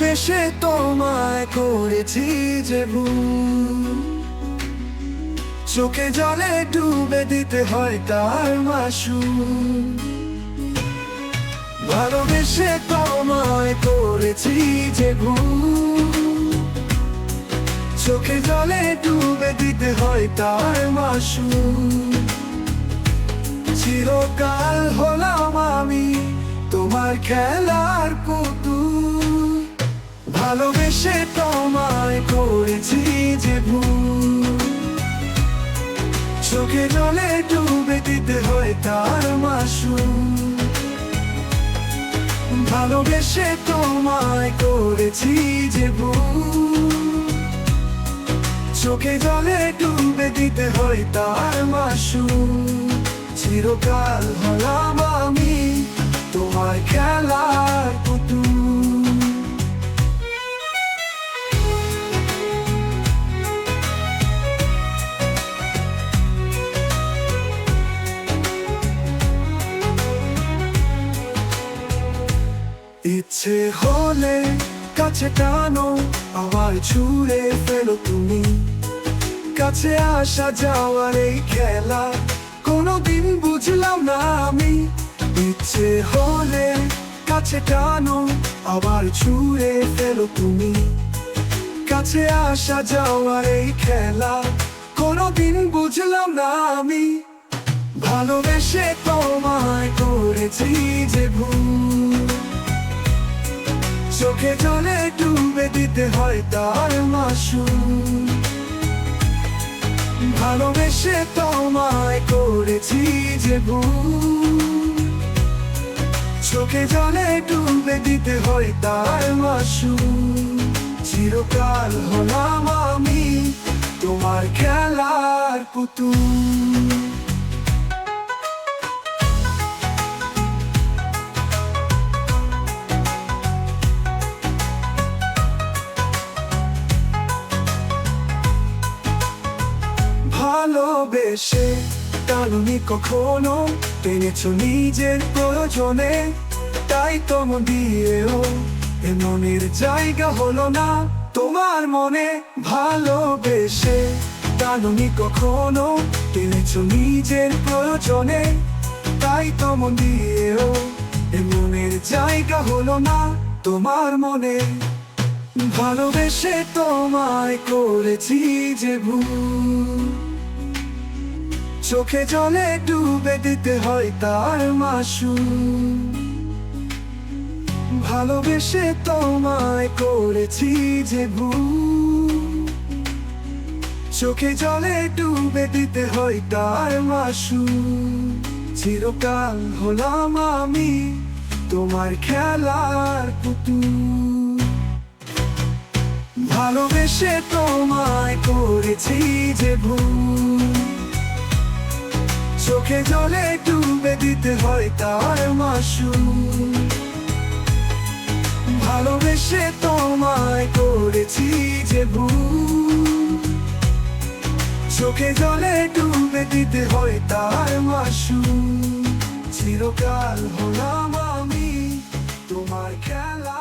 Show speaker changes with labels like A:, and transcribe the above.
A: ভালোবেসে তোমায় করেছি যে ভুল, চোখে জলে ডুবে দিতে হয় তার মাসুল। ভালোবেসে তোমায় করেছি যে ভুল, চোখে জলে ডুবে দিতে হয় তার মাসুল। চিরকাল হলাম আমি তোমার খেলার পুতুল, ভালোবেসে তোমায় করেছি যে ভুল, চোখে জলে ডুবে দিতে হয় তার মাসুল। ভালোবেসে তোমায় করেছি যে ভুল, চোখে জলে ডুবে দিতে হয় তার মাসুল। চিরকাল হলাম আমি তোমার খেলার পুতুল। ইচ্ছে হলে কাছে টানো, আবার ছুঁড়ে ফেলো তুমি। কাছে আসা যাওয়ার এই খেলা কোনোদিন বুঝলাম না আমি। ইচ্ছে হলে কাছে টানো, আবার ছুঁড়ে ফেলো তুমি। কাছে আসা যাওয়ার এই খেলা কোনোদিন বুঝলাম না আমি। ভালোবেসে তোমায় করেছি যে ভুল, চোখে জলে ডুবে দিতে হয় তার মাসুল। ভালোবেসে তোমায় করেছি যে ভুল, চোখে জলে ডুবে দিতে হয় তার মাসুল। চিরকাল হলাম আমি তোমার খেলার পুতুল। ভালোবেসে টানুনি কখনো, টেনেছ নিজের প্রয়োজনে। তাই তো মন দিয়েও এ মনের জায়গা হলো না তোমার মনে। ভালোবেসে টানুনি কখনো, টেনেছ নিজের প্রয়োজনে। তাই তো মন দিয়েও এ মনের জায়গা হলো না তোমার মনে। ভালোবেসে তোমায় করেছি যে ভুল, চোখে জলে ডুবে দিতে হয় তার মাসুল। ভালোবেসে তোমায় করেছি যে ভুল, চোখে জলে ডুবে দিতে হয় তার মাসুল। চিরকাল হলাম আমি তোমার খেলার পুতুল। ভালোবেসে তোমায় করেছি যে ভুল, চোখে জলে ডুবে দিতে হয় তার মাসুল। ভালোবেসে তোমায় করেছি যে ভুল, চোখে জলে ডুবে দিতে হয় তার মাসুল। চিরকাল হলাম আমি তোমার খেলা।